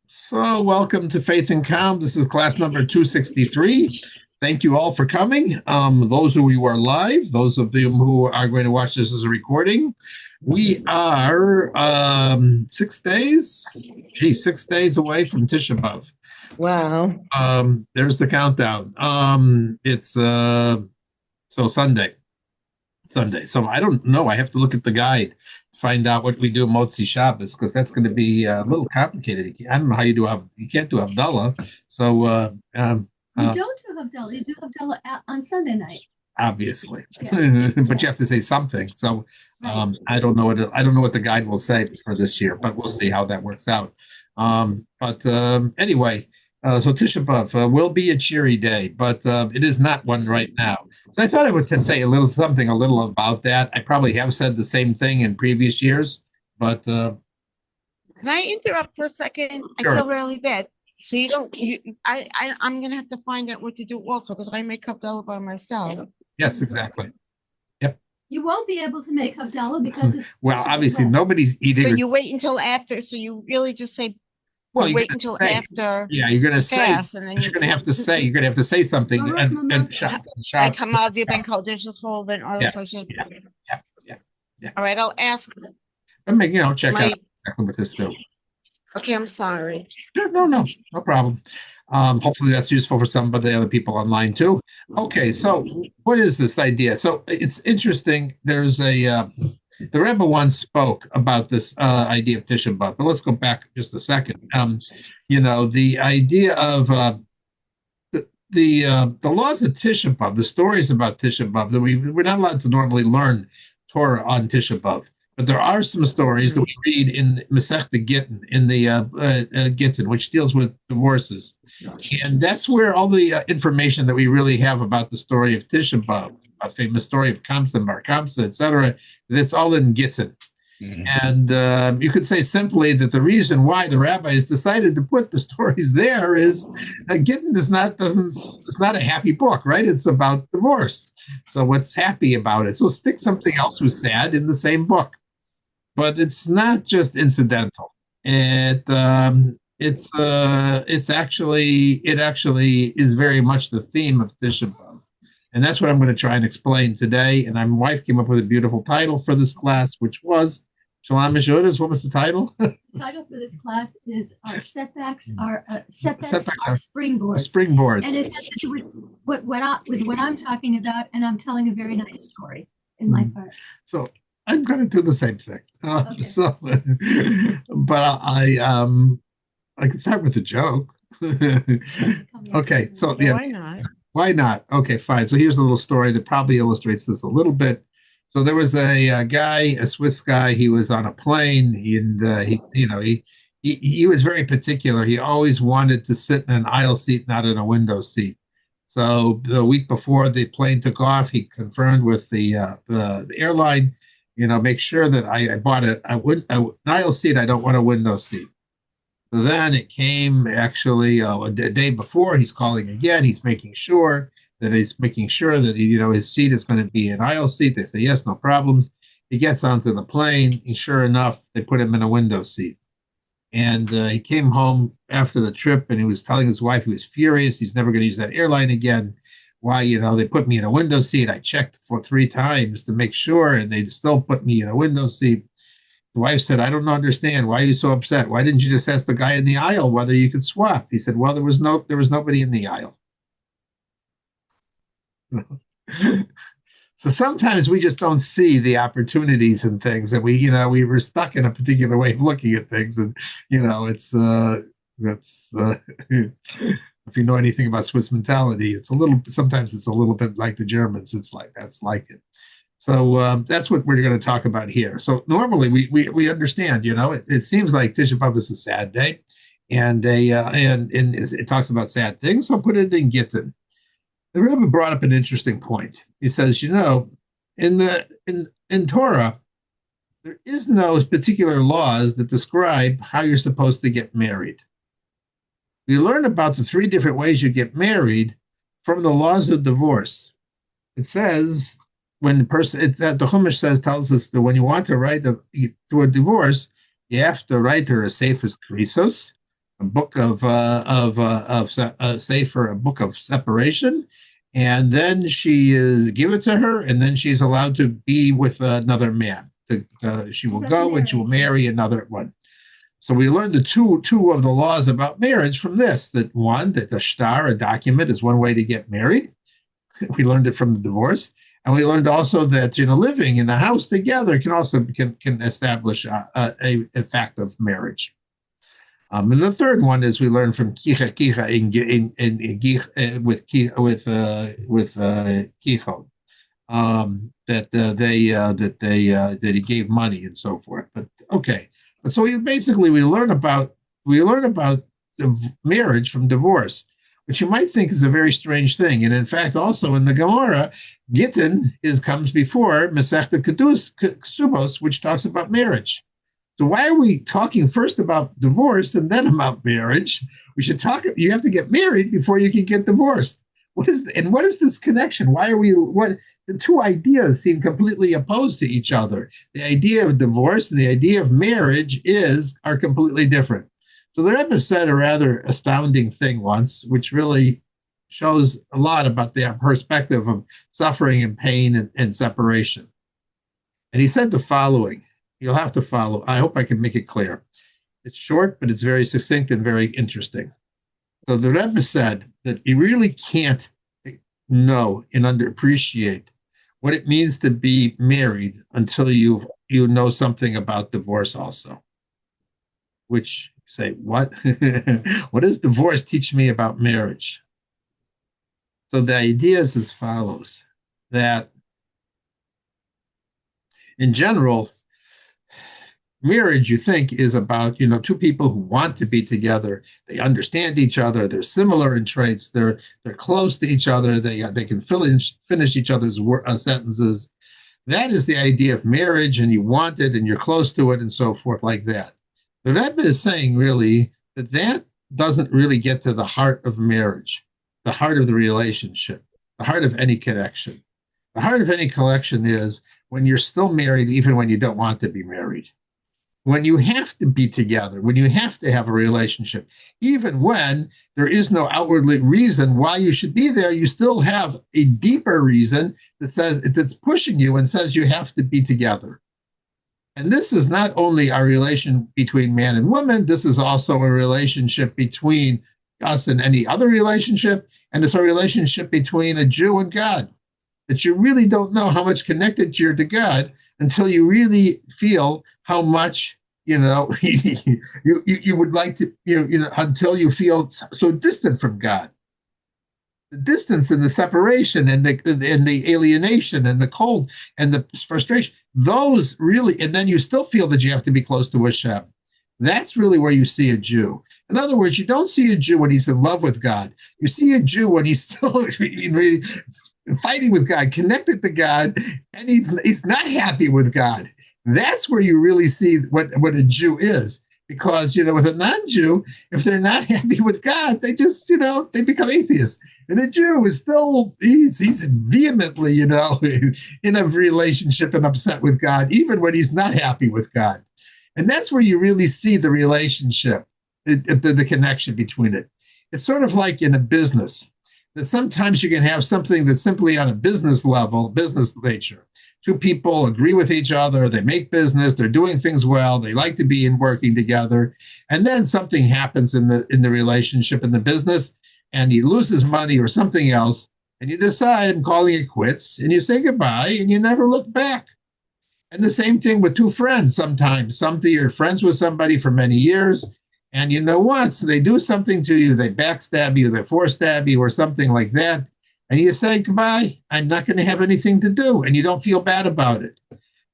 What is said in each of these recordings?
So, welcome to Faith and Calm. This is class number 263. Thank you all for coming. Those of you who are live, those of you who are going to watch this as a recording, we are 6 days, 6 days away from Tisha B'Av. Wow. So, there's the countdown. It's so Sunday. So I don't know. I have to look at the guide to find out what we do Motzi Shabbos because that's going to be a little complicated. I don't know how you do. You can't do Havdalah. So you don't do Havdalah. You do Havdalah on Sunday night. Obviously, yes. But you have to say something. So I don't know what the guide will say for this year, but we'll see how that works out. Anyway. So Tisha B'Av will be a cheery day, but it is not one right now. So I thought I would say a little about that. I probably have said the same thing in previous years, but can I interrupt for a second? Sure. I feel really bad. So I'm gonna have to find out what to do also because I make Havdalah by myself. Yes, exactly. Yep. You won't be able to make Havdalah because it's obviously nobody's eating. So you wait until after. So you really just say. Well, you wait until after. Yeah, you're going to say, and then you're going to have to say, something. And shot. I come out the Ben Kodesh or the person. Yeah. All right, I'll ask. And check out exactly what this do. Okay, I'm sorry. No problem. Hopefully that's useful for some of the other people online too. Okay, so what is this idea? So it's interesting. There's the Rebbe once spoke about this idea of Tisha B'Av, but let's go back just a second. The idea of the laws of Tisha B'Av, the stories about Tisha B'Av, that we're not allowed to normally learn Torah on Tisha B'Av, but there are some stories that we read in Masechta Gittin, in the Gittin, which deals with divorces, and that's where all the information that we really have about the story of Tisha B'Av, a famous story of Kamsa and Bar Kamsa, etc. It's all in Gittin. Mm-hmm. And you could say simply that the reason why the rabbis decided to put the stories there is Gittin is not a happy book, right? It's about divorce. So what's happy about it? So stick something else was sad in the same book, but it's not just incidental. It actually is very much the theme of Tisha B'Av. And that's what I'm going to try and explain today. And my wife came up with a beautiful title for this class, which was Shalom Mishudas. What was the title? The title for this class is Our Setbacks Are Springboards. Springboards. And it has to do with what I'm talking about, and I'm telling a very nice story in my part. So I'm going to do the same thing. Okay. But I can start with a joke. Okay, so yeah. Why not? Why not? Okay, fine. So here's a little story that probably illustrates this a little bit. So there was a guy, a Swiss guy. He was on a plane, he was very particular. He always wanted to sit in an aisle seat, not in a window seat. So the week before the plane took off, he confirmed with the airline, make sure that I bought an aisle seat. I don't want a window seat. So then it came actually a day before. He's calling again. He's making sure that his seat is going to be an aisle seat. They say yes, no problems. He gets onto the plane, and sure enough, they put him in a window seat. And he came home after the trip, and he was telling his wife he was furious. He's never going to use that airline again. Why, they put me in a window seat. I checked for 3 times to make sure, and they still put me in a window seat. The wife said, I don't understand. Why are you so upset? Why didn't you just ask the guy in the aisle whether you could swap? He said, well, there was nobody in the aisle. So sometimes we just don't see the opportunities and things, and we were stuck in a particular way of looking at things, and it's if you know anything about Swiss mentality, sometimes it's a little bit like the Germans. It's like it. So that's what we're going to talk about here. So normally we understand, it seems like Tisha B'Av is a sad day, and it talks about sad things. So put it in Gittin. The Rebbe brought up an interesting point. He says, in Torah, there is no particular laws that describe how you're supposed to get married. We learn about the 3 different ways you get married from the laws of divorce. It says, when the Chumash tells us that when you want to write to a divorce, You have to write her a Sefer Krisos, a book of Sefer, a book of separation, and then she is give it to her, and then she's allowed to be with another man. She will go and she will marry another one. So we learned the two of the laws about marriage from this. That one, that the shtar, a document, is one way to get married. We learned it from the divorce, and we learned also that living in the house together can also can establish a fact of marriage. And the third one is we learned from Kicha with Kicho, that he gave money and so forth. But okay, so we learn about the marriage from divorce, which you might think is a very strange thing. And in fact, also in the Gemara, Gittin comes before Masechta Ksubos, which talks about marriage. So why are we talking first about divorce and then about marriage? We should talk. You have to get married before you can get divorced. What is this connection? Why are we? What the two ideas seem completely opposed to each other. The idea of divorce and the idea of marriage are completely different. So the Rebbe said a rather astounding thing once, which really shows a lot about the perspective of suffering and pain and separation. And he said the following. You'll have to follow. I hope I can make it clear. It's short, but it's very succinct and very interesting. So the Rebbe said that you really can't know and underappreciate what it means to be married until you know something about divorce also. Which you say, what? What does divorce teach me about marriage? So the idea is as follows, that in general, marriage, you think, is about, two people who want to be together. They understand each other. They're similar in traits. They're close to each other. They can finish each other's sentences. That is the idea of marriage, and you want it, and you're close to it, and so forth like that. The Rebbe is saying, really, that doesn't really get to the heart of marriage, the heart of the relationship, the heart of any connection. The heart of any connection is when you're still married, even when you don't want to be married. When you have to be together, when you have to have a relationship, even when there is no outwardly reason why you should be there, you still have a deeper reason that's pushing you and says you have to be together. And this is not only a relation between man and woman, this is also a relationship between us and any other relationship, and it's a relationship between a Jew and God, that you really don't know how much connected you're to God until you really feel how much, you would like to, until you feel so distant from God. The distance and the separation and the alienation and the cold and the frustration, those really, and then you still feel that you have to be close to Hashem. That's really where you see a Jew. In other words, you don't see a Jew when he's in love with God. You see a Jew when he's still really fighting with God, connected to God, and he's not happy with God. That's where you really see what a Jew is. Because, with a non-Jew, if they're not happy with God, they just, they become atheists. And the Jew is still, he's vehemently, in a relationship and upset with God, even when he's not happy with God. And that's where you really see the relationship, the connection between it. It's sort of like in a business, that sometimes you can have something that's simply on a business level, business nature. Two people agree with each other, they make business, they're doing things well, they like to be working together, and then something happens in the relationship, in the business, and he loses money or something else, and you decide, I'm calling it quits, and you say goodbye, and you never look back. And the same thing with two friends sometimes. You're friends with somebody for many years, and once they do something to you, they backstab you, they forestab you, or something like that, and you say, goodbye, I'm not going to have anything to do, and you don't feel bad about it.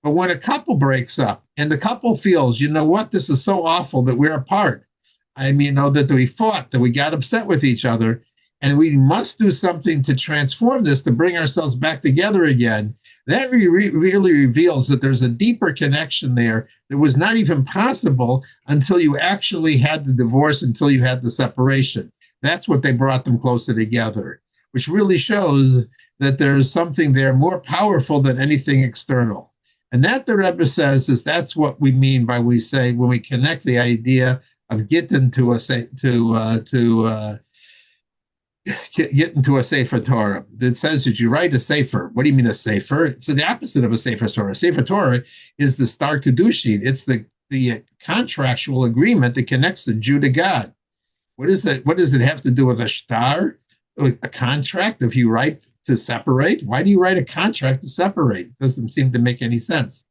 But when a couple breaks up, and the couple feels, this is so awful that we're apart. That we fought, that we got upset with each other, and we must do something to transform this, to bring ourselves back together again. That really reveals that there's a deeper connection there that was not even possible until you actually had the divorce, until you had the separation. That's what they brought them closer together, which really shows that there's something there more powerful than anything external. And that the Rebbe says is that's what we mean by we say when we connect the idea of Gittin to a get into a Sefer Torah. It says that you write a Sefer. What do you mean a Sefer? It's the opposite of a Sefer Torah. Sefer Torah is the Star Kedushin. It's the contractual agreement that connects the Jew to God. What is it? What does it have to do with a star? A contract? If you write to separate, why do you write a contract to separate? It doesn't seem to make any sense.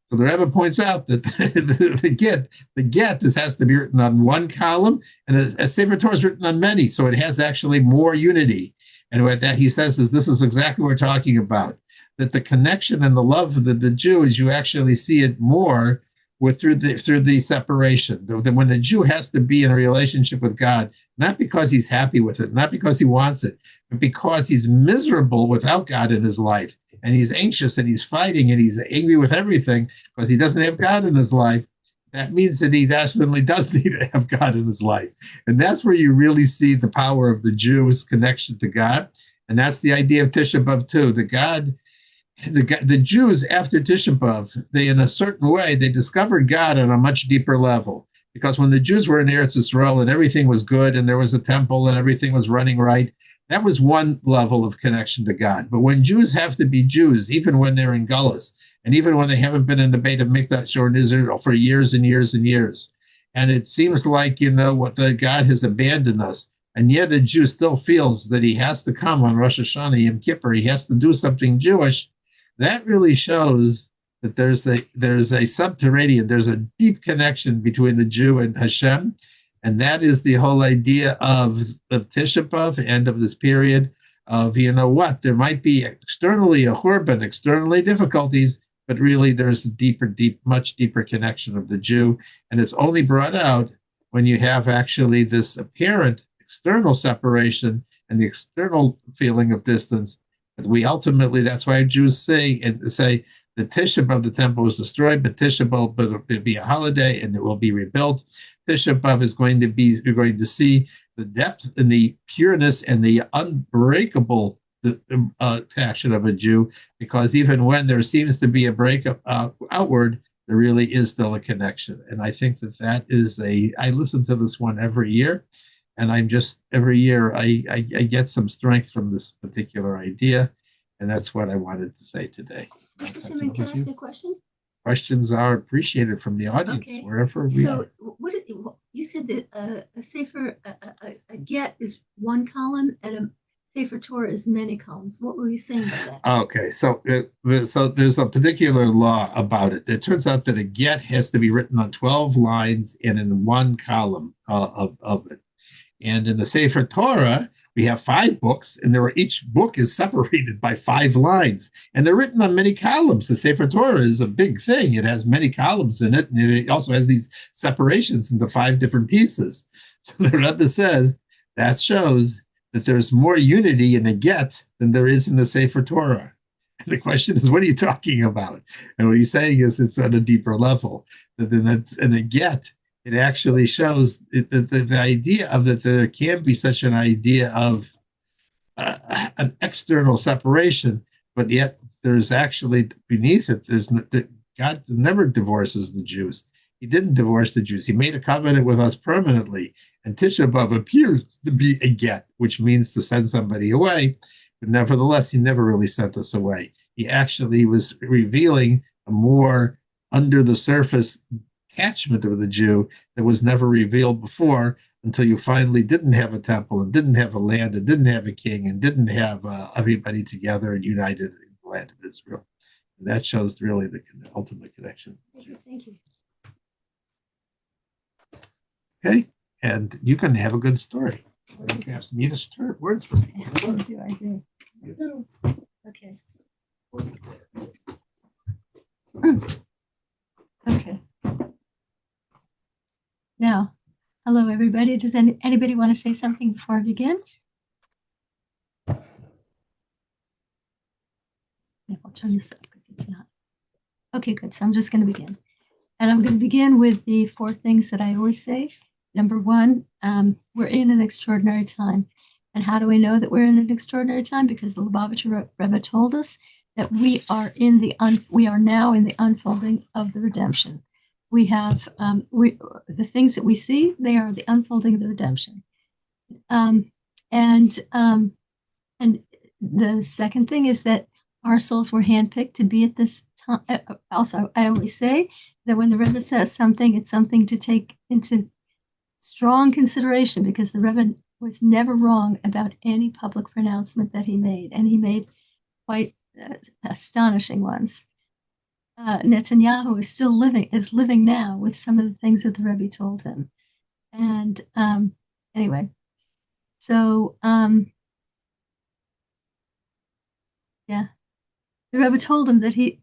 So the Rebbe points out that the get this has to be written on one column, and a Sefer Torah is written on many, so it has actually more unity. And what that he says is this is exactly what we're talking about. That the connection and the love of the Jew is you actually see it more through the separation. When the Jew has to be in a relationship with God, not because he's happy with it, not because he wants it, but because he's miserable without God in his life. And he's anxious and he's fighting and he's angry with everything because he doesn't have God in his life. That means that he definitely does need to have God in his life. And that's where you really see the power of the Jew's connection to God. And that's the idea of Tisha B'Av too. The Jews after Tisha B'Av, they in a certain way, they discovered God on a much deeper level. Because when the Jews were in Eretz Yisrael and everything was good and there was a temple and everything was running right, that was one level of connection to God. But when Jews have to be Jews, even when they're in Gullus, and even when they haven't been in the Beit HaMikdash or in Israel for years and years and years, and it seems like, God has abandoned us, and yet a Jew still feels that he has to come on Rosh Hashanah, Yom Kippur, he has to do something Jewish, that really shows that there's a subterranean, there's a deep connection between the Jew and Hashem. And that is the whole idea of Tisha B'Av and of this period of, there might be externally a churban, externally difficulties, but really there's a much deeper connection of the Jew. And it's only brought out when you have actually this apparent external separation and the external feeling of distance. But that's why Jews say the Tisha B'Av, the temple was destroyed, but Tisha B'Av will be a holiday and it will be rebuilt. Tisha B'Av is you're going to see the depth and the pureness and the unbreakable attachment of a Jew, because even when there seems to be a breakup outward, there really is still a connection. And I think that is I listen to this one every year, and every year I get some strength from this particular idea. And that's what I wanted to say today. Mr. Shimon, can I ask a question? Questions are appreciated from the audience, wherever we are. So you said that a Sefer, a get is one column and a Sefer Torah is many columns. What were you saying about that? Okay, so there's a particular law about it. It turns out that a get has to be written on 12 lines and in one column of it. And in the Sefer Torah, we have 5 books, and each book is separated by 5 lines, and they're written on many columns. The Sefer Torah is a big thing; it has many columns in it, and it also has these separations into 5 different pieces. So the Rebbe says that shows that there's more unity in a get than there is in the Sefer Torah. And the question is, what are you talking about? And what he's saying is, it's on a deeper level. That in a get, it actually shows the idea of that there can be such an idea of an external separation, but yet there's actually beneath it, God never divorces the Jews. He didn't divorce the Jews. He made a covenant with us permanently. And Tisha B'Av appears to be a get, which means to send somebody away. But nevertheless, he never really sent us away. He actually was revealing a more under the surface attachment of the Jew that was never revealed before, until you finally didn't have a temple and didn't have a land and didn't have a king and didn't have everybody together and united in the land of Israel. And that shows really the ultimate connection. Thank you. Okay, and you can have a good story. You have some Yiddish words for me. I do. Okay. Okay. Now, hello, everybody. Does anybody want to say something before I begin? Yeah, I'll turn this up because it's not. Okay, good. So I'm just going to begin. And I'm going to begin with the 4 things that I always say. Number 1, we're in an extraordinary time. And how do we know that we're in an extraordinary time? Because the Lubavitcher Rebbe told us that we are now in the unfolding of the redemption. We have the things that we see, they are the unfolding of the redemption. Um, and and the second thing is that our souls were handpicked to be at this time. Also, I always say that when the Rebbe says something, it's something to take into strong consideration, because the Rebbe was never wrong about any public pronouncement that he made, and he made quite astonishing ones. Netanyahu is living now with some of the things that the Rebbe told him. And anyway, so yeah, the Rebbe told him that the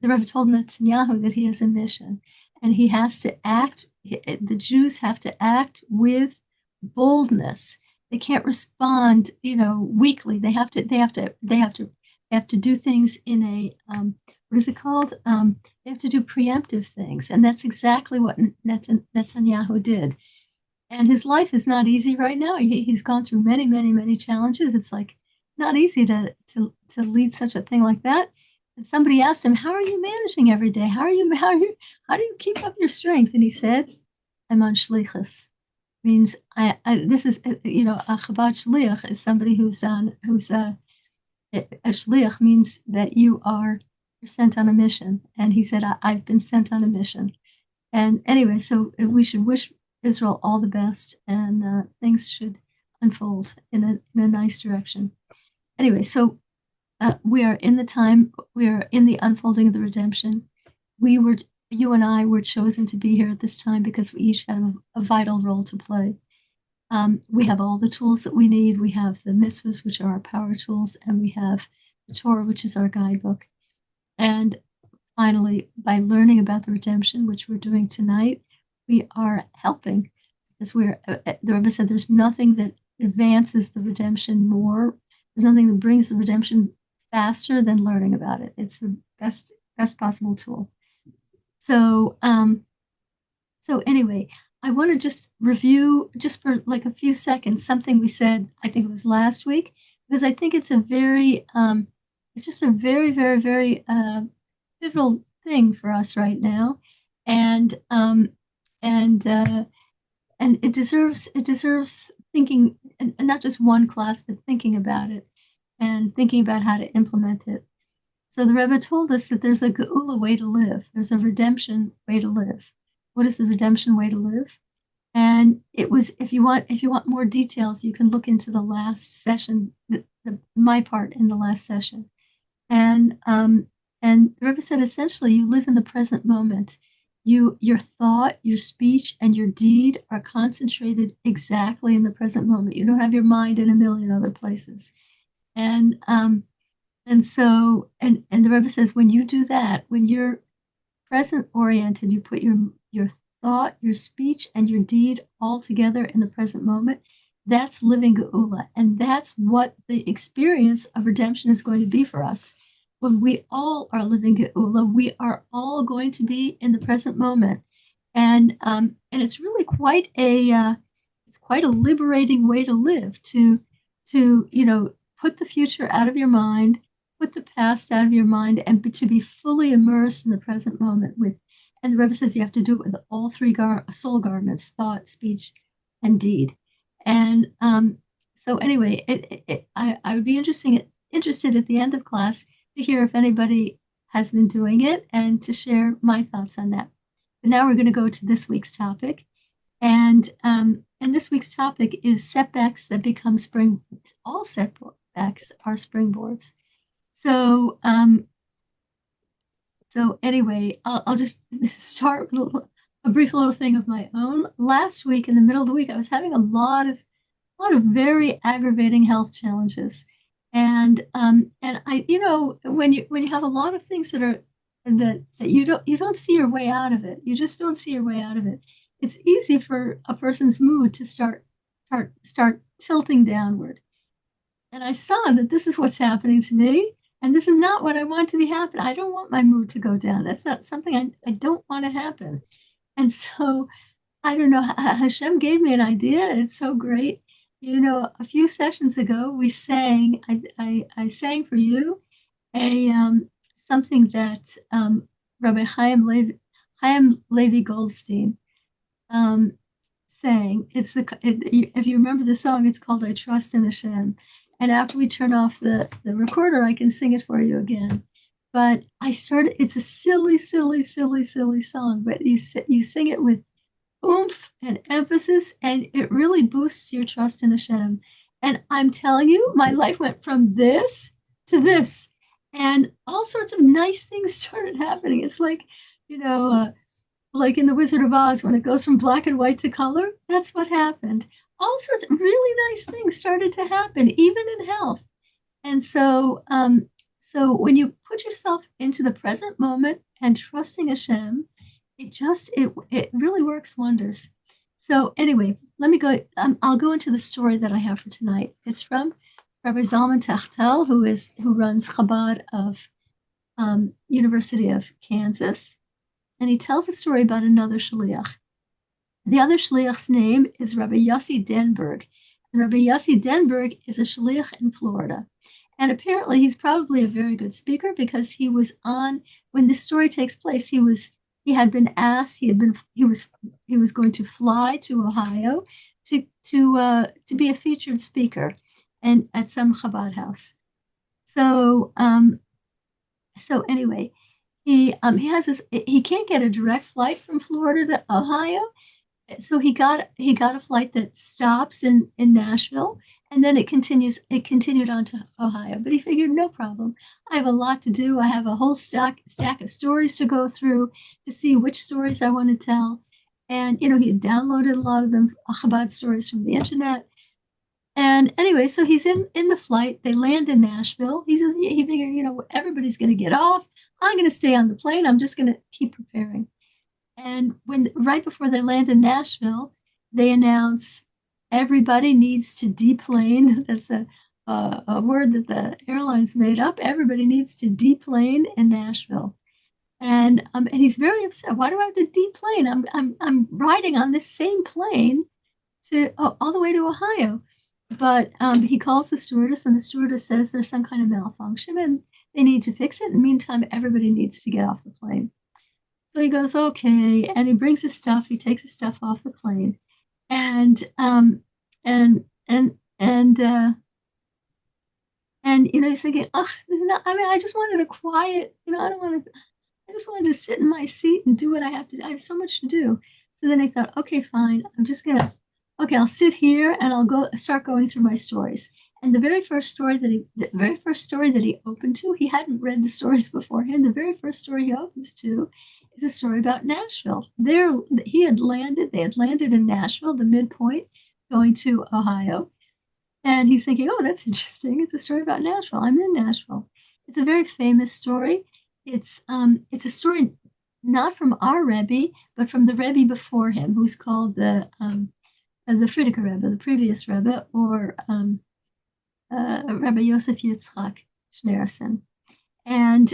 Rebbe told Netanyahu that he has a mission, and he has to act. The Jews have to act with boldness. They can't respond, weakly. They have to do things in a what is it called? They have to do preemptive things, and that's exactly what Netanyahu did. And his life is not easy right now. He's gone through many, many, many challenges. It's like not easy to lead such a thing like that. And somebody asked him, "How are you managing every day? How do you keep up your strength?" And he said, "I'm on shlichus." Means this is a Chabad shliach is somebody who's a shliach means that you're sent on a mission. And he said, I've been sent on a mission. And anyway, so we should wish Israel all the best, and things should unfold in a nice direction. Anyway, so we are in the unfolding of the redemption. You and I were chosen to be here at this time because we each have a vital role to play. We have all the tools that we need. We have the mitzvahs, which are our power tools, and we have the Torah, which is our guidebook. And finally, by learning about the redemption, which we're doing tonight, we are helping, because the Rebbe said there's nothing that advances the redemption more. There's nothing that brings the redemption faster than learning about it. It's the best possible tool. So anyway, I want to just review, just for like a few seconds, something we said, I think it was last week, because I think it's it's just a very, very, very pivotal thing for us right now, and it deserves thinking, and not just one class, but thinking about it and thinking about how to implement it. So the Rebbe told us that there's a geula way to live. There's a redemption way to live. What is the redemption way to live? And it was, if you want more details, you can look into the last session, my part in the last session. And the Rebbe said, essentially, you live in the present moment. Your thought, your speech, and your deed are concentrated exactly in the present moment. You don't have your mind in a million other places. And so the Rebbe says, when you do that, when you're present oriented, you put your thought, your speech, and your deed all together in the present moment. That's living geula, and that's what the experience of redemption is going to be for us. When we all are living geula, we are all going to be in the present moment, and it's really quite a liberating way to live. To put the future out of your mind, put the past out of your mind, and to be fully immersed in the present moment with. And the Rebbe says you have to do it with all three soul garments: thought, speech, and deed. And so anyway, I would be interested at the end of class to hear if anybody has been doing it and to share my thoughts on that. But now we're going to go to this week's topic. And this week's topic is setbacks that become springboards. All setbacks are springboards. So anyway, I'll just start with a brief little thing of my own. Last week, in the middle of the week, I was having a lot of very aggravating health challenges, and I, when you have a lot of things that you don't see your way out of it, you just don't see your way out of it. It's easy for a person's mood to start tilting downward, and I saw that this is what's happening to me. And this is not what I want to be happen. I don't want my mood to go down. That's not something I don't want to happen. And so, I don't know, Hashem gave me an idea. It's so great. A few sessions ago, we sang, I sang for you, a something that Rabbi Chaim Levi Goldstein um, sang. If you remember the song, it's called "I Trust in Hashem." And after we turn off the recorder, I can sing it for you again. But it's a silly, silly, silly, silly song, but you sing it with oomph and emphasis, and it really boosts your trust in Hashem. And I'm telling you, my life went from this to this, and all sorts of nice things started happening. It's like in The Wizard of Oz, when it goes from black and white to color, that's what happened. All sorts of really nice things started to happen, even in health. And so when you put yourself into the present moment and trusting Hashem, it really works wonders. So anyway, let me go. I'll go into the story that I have for tonight. It's from Rabbi Zalman Tachtel, who runs Chabad of University of Kansas, and he tells a story about another shliach. The other shliach's name is Rabbi Yossi Denberg, and Rabbi Yossi Denberg is a shliach in Florida. And apparently, he's probably a very good speaker because he was on when this story takes place. He had been asked. He was going to fly to Ohio to be a featured speaker, and at some Chabad house. So anyway, he can't get a direct flight from Florida to Ohio, so he got a flight that stops in Nashville, and then it continued on to Ohio. But he figured, no problem. I have a lot to do. I have a whole stack of stories to go through to see which stories I want to tell. And he had downloaded a lot of them, Chabad stories from the internet. And anyway, so he's in the flight. They land in Nashville. He figured, everybody's going to get off. I'm going to stay on the plane. I'm just going to keep preparing. And right before they land in Nashville, they announce everybody needs to deplane. That's a word that the airlines made up. Everybody needs to deplane in Nashville. And he's very upset. Why do I have to deplane? I'm riding on this same plane all the way to Ohio. But he calls the stewardess, and the stewardess says there's some kind of malfunction and they need to fix it. In the meantime, everybody needs to get off the plane. So he goes, okay, and he brings his stuff. He takes his stuff off the plane, and he's thinking, oh, this is not. I mean, I just wanted a quiet. I just wanted to sit in my seat and do what I have to do. I have so much to do. So then I thought, okay, fine. I'll sit here and I'll start going through my stories. And the very first story that he opened to, he hadn't read the stories beforehand. The very first story he opens to is a story about Nashville. They had landed in Nashville, the midpoint, going to Ohio. And he's thinking, oh, that's interesting. It's a story about Nashville. I'm in Nashville. It's a very famous story. It's a story not from our Rebbe, but from the Rebbe before him, who's called the Frierdiker Rebbe, the previous Rebbe, or Rabbi Yosef Yitzchak Schneerson, and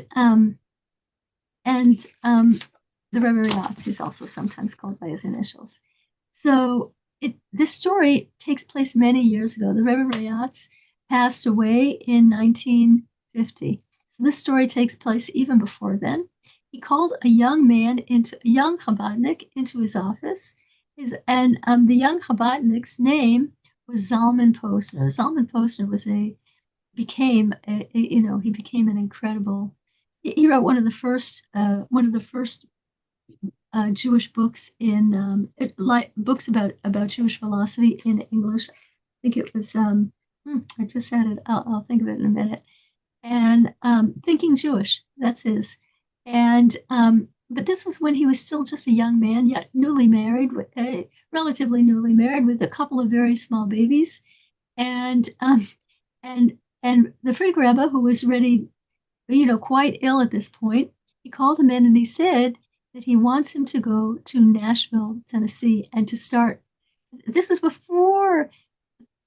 the Rebbe Rayatz is also sometimes called by his initials. So this story takes place many years ago. The Rebbe Rayatz passed away in 1950. So this story takes place even before then. He called a young Chabadnik into his office. The young Chabadnik's name was Zalman Posner. Zalman Posner became an incredible. He wrote one of the first Jewish books books about Jewish philosophy in English. I think it was. I just had it. I'll think of it in a minute. And Thinking Jewish. That's his. And but this was when he was still just a young man, yet relatively newly married, with a couple of very small babies, and the Frierdiker Rebbe, who was already, quite ill at this point, he called him in and he said that he wants him to go to Nashville, Tennessee, and to start. This was before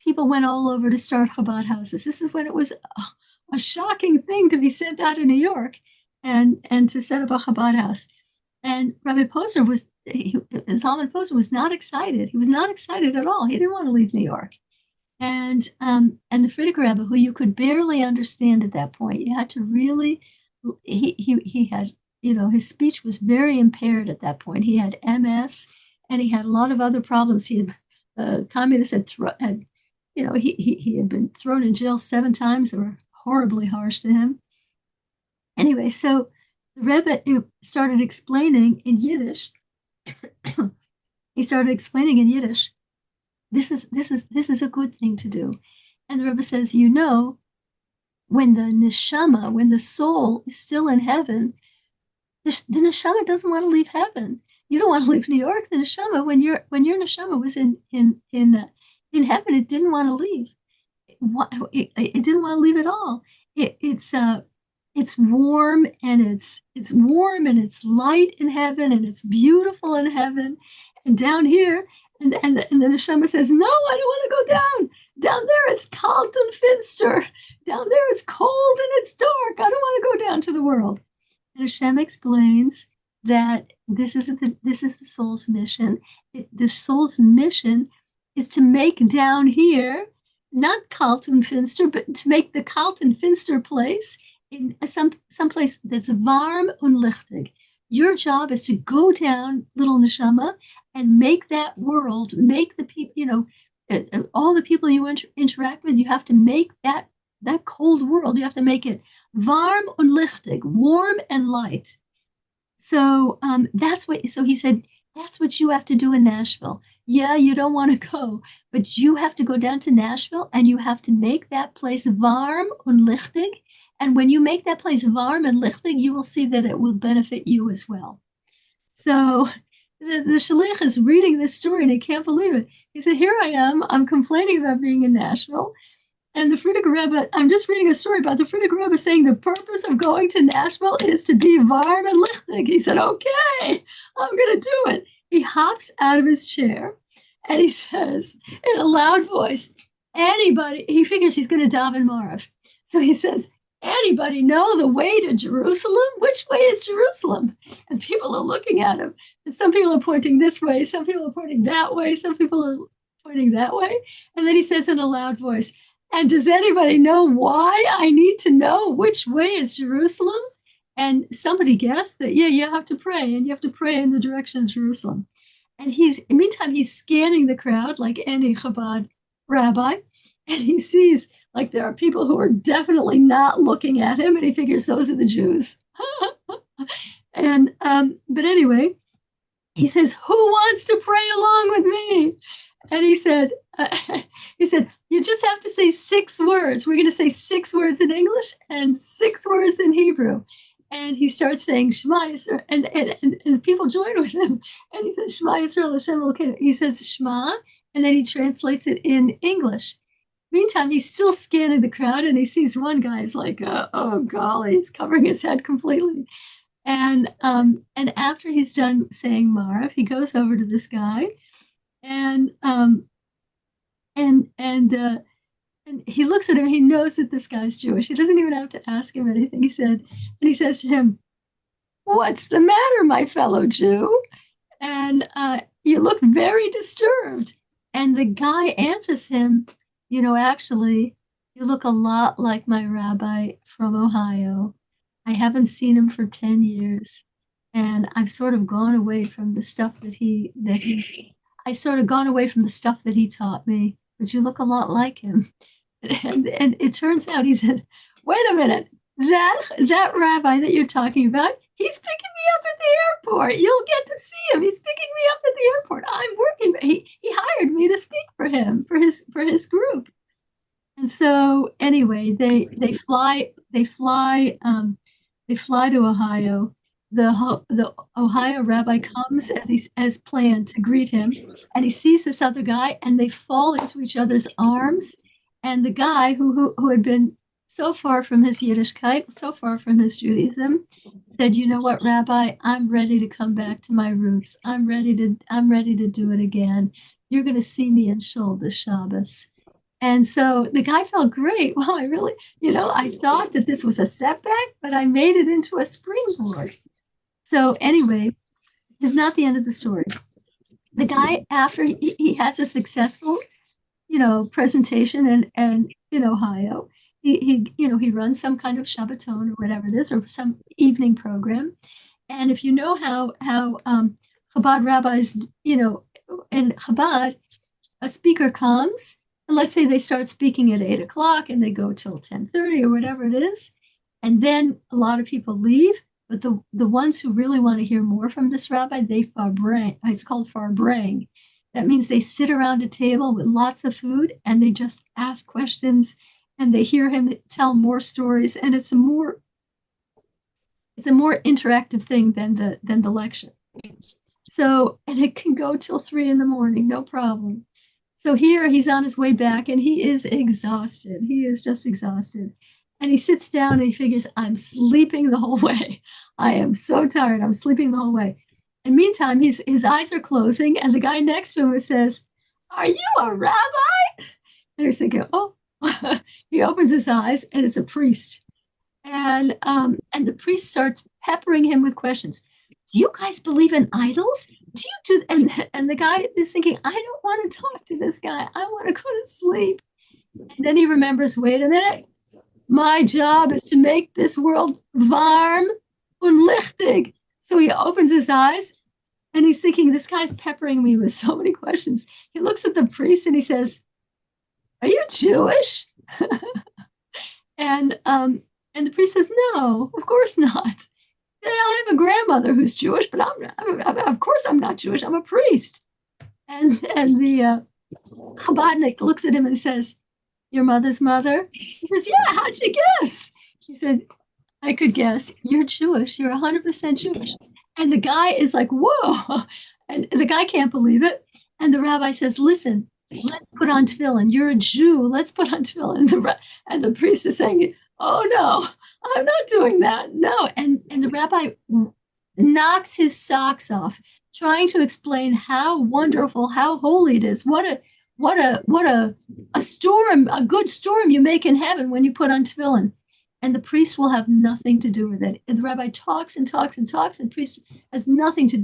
people went all over to start Chabad houses. This is when it was a shocking thing to be sent out of New York and to set up a Chabad house. And Rabbi Posner Zalman Posner was not excited. He was not excited at all. He didn't want to leave New York. And the Frierdiker Rebbe, who you could barely understand at that point, you had to really, he had, his speech was very impaired at that point. He had MS, and he had a lot of other problems. He had, communists had, he had been thrown in jail 7 times. They were horribly harsh to him. Anyway, so the Rebbe started explaining in Yiddish. He started explaining in Yiddish. This is a good thing to do. And the Rebbe says, when the neshama, when the soul is still in heaven, the neshama doesn't want to leave heaven. You don't want to leave New York. The neshama, when your neshama was in heaven, it didn't want to leave. It didn't want to leave at all. It's warm, and it's warm, and it's light in heaven, and it's beautiful in heaven, and down here. And the neshama says, no, I don't want to go down. Down there it's kalt and finster. Down there it's cold and it's dark. I don't want to go down to the world. And Hashem explains that this is the soul's mission. The soul's mission is to make down here not kalt and finster, but to make the kalt and finster place in some place that's warm and lichtig. Your job is to go down, little neshama, and make that world, make the people, all the people you interact with, you have to make that cold world, you have to make it warm und lichtig, warm and light. So so he said, that's what you have to do in Nashville. Yeah, you don't want to go, but you have to go down to Nashville, and you have to make that place warm und lichtig. And when you make that place warm and lichtig, you will see that it will benefit you as well. So the shaliach is reading this story, and he can't believe it. He said, here I am. I'm complaining about being in Nashville. And the Frierdiker Rebbe, I'm just reading a story about the Frierdiker Rebbe saying the purpose of going to Nashville is to be warm and lichtig. He said, okay, I'm going to do it. He hops out of his chair, and he says in a loud voice, anybody, he figures he's going to daven Marav. So he says, anybody know the way to Jerusalem? Which way is Jerusalem? And people are looking at him. And some people are pointing this way. Some people are pointing that way. Some people are pointing that way. And then he says in a loud voice, and does anybody know why I need to know which way is Jerusalem? And somebody guessed that, yeah, you have to pray, and you have to pray in the direction of Jerusalem. And meantime, he's scanning the crowd like any Chabad rabbi, and he sees like there are people who are definitely not looking at him, and he figures those are the Jews. But anyway, he says, who wants to pray along with me? And he said, you just have to say 6 words. We're going to say 6 words in English and 6 words in Hebrew. And he starts saying Shema Yisrael, and people join with him. And he says, Shema Yisrael Hashem Elokeinu. He says Shema, and then he translates it in English. Meantime, he's still scanning the crowd, and he sees one guy's like, oh golly, he's covering his head completely. And after he's done saying Marav, he goes over to this guy, and he looks at him. He knows that this guy's Jewish. He doesn't even have to ask him anything. He says to him, "What's the matter, my fellow Jew?" And you look very disturbed. And the guy answers him, actually, you look a lot like my rabbi from Ohio. I haven't seen him for 10 years. And I've sort of gone away from the stuff I sort of gone away from the stuff that he taught me, but you look a lot like him. And it turns out, he said, wait a minute, that rabbi that you're talking about, he's picking me up at the airport. You'll get to see him. He's picking me up at the airport. I'm working. He hired me to speak for him, for his group. And so anyway, they fly to Ohio. The Ohio rabbi comes as planned to greet him, and he sees this other guy, and they fall into each other's arms. And the guy who had been so far from his Yiddishkeit, so far from his Judaism, said, "You know what, Rabbi? I'm ready to come back to my roots. I'm ready to do it again. You're going to see me in Shul this Shabbos." And so the guy felt great. Well, I thought that this was a setback, but I made it into a springboard. So anyway, it's not the end of the story. The guy, after he has a successful, presentation and in Ohio. He runs some kind of Shabbaton or whatever it is, or some evening program. And if you know how Chabad rabbis, in Chabad, a speaker comes, and let's say they start speaking at 8 o'clock and they go till 10:30 or whatever it is, and then a lot of people leave. But the ones who really want to hear more from this rabbi, they farbrang. It's called farbrang. That means they sit around a table with lots of food and they just ask questions and they hear him tell more stories, and it's a more interactive thing than the lecture. So, and it can go till 3 in the morning, no problem. So here he's on his way back and he is exhausted. He is just exhausted. And he sits down and he figures, I'm sleeping the whole way. I am so tired. I'm sleeping the whole way. And meantime, his eyes are closing, and the guy next to him says, are you a rabbi? And he's thinking, oh, he opens his eyes and it's a priest. And the priest starts peppering him with questions. Do you guys believe in idols? Do you do? And the guy is thinking, I don't want to talk to this guy. I want to go to sleep. And then he remembers, wait a minute. My job is to make this world warm und lichtig. So he opens his eyes and he's thinking, this guy's peppering me with so many questions. He looks at the priest and he says, are you Jewish? and the priest says, no, of course not. I have a grandmother who's Jewish, but of course I'm not Jewish. I'm a priest. And the Chabadnik looks at him and says, your mother's mother? He says, yeah, how'd you guess? He said, I could guess. You're Jewish. You're 100% Jewish. And the guy is like, whoa. And the guy can't believe it. And the rabbi says, listen, let's put on tefillin. You're a Jew. Let's put on tefillin. And the priest is saying, oh, no, I'm not doing that. No. And the rabbi knocks his socks off, trying to explain how wonderful, how holy it is. What a storm, a good storm you make in heaven when you put on tefillin. And the priest will have nothing to do with it. And the rabbi talks and talks and talks, and the priest wants nothing to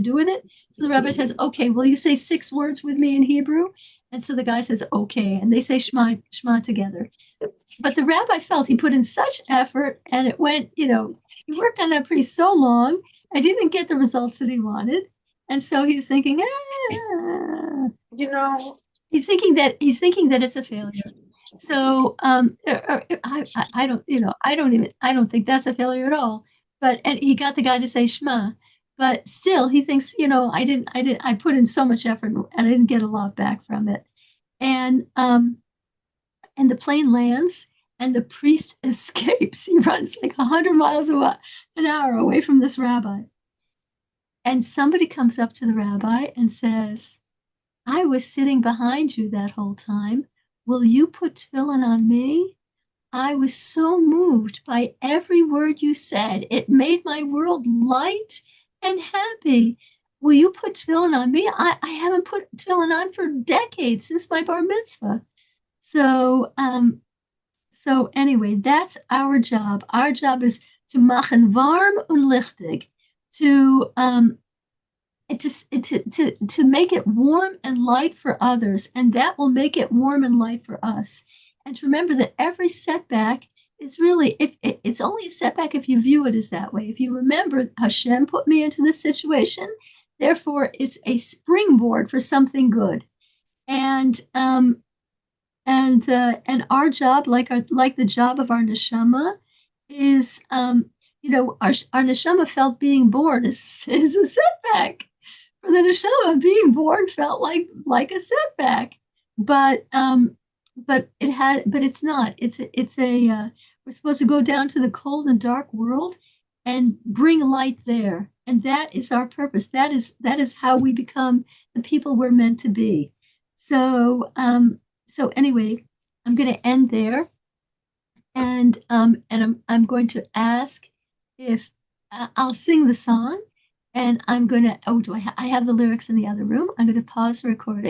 do with it. So the rabbi says, okay, will you say 6 words with me in Hebrew? And so the guy says, okay. And they say Shema together. But the rabbi felt he put in such effort, and it went, he worked on that priest so long, I didn't get the results that he wanted. And so he's thinking, he's thinking that it's a failure. So I don't think that's a failure at all. And he got the guy to say Shema, but still he thinks, I put in so much effort and I didn't get a lot back from it. And the plane lands and the priest escapes. He runs like 100 miles an hour away from this rabbi. And somebody comes up to the rabbi and says, I was sitting behind you that whole time. Will you put tefillin on me? I was so moved by every word you said. It made my world light and happy. Will you put tefillin on me? I haven't put tefillin on for decades, since my bar mitzvah. So anyway, that's our job. Our job is to machen warm und lichtig, to make it warm and light for others, and that will make it warm and light for us. And to remember that every setback is really, it's only a setback if you view it as that way. If you remember, Hashem put me into this situation, therefore it's a springboard for something good. And our job, like the job of our neshama, is our neshama felt being born is a setback. For the neshama, being born felt like a setback, but it's not. We're supposed to go down to the cold and dark world and bring light there, and that is our purpose. That is how we become the people we're meant to be. So anyway, I'm going to end there, and I'm going to ask if I'll sing the song. And I'm going to, I have the lyrics in the other room. I'm going to pause the recording.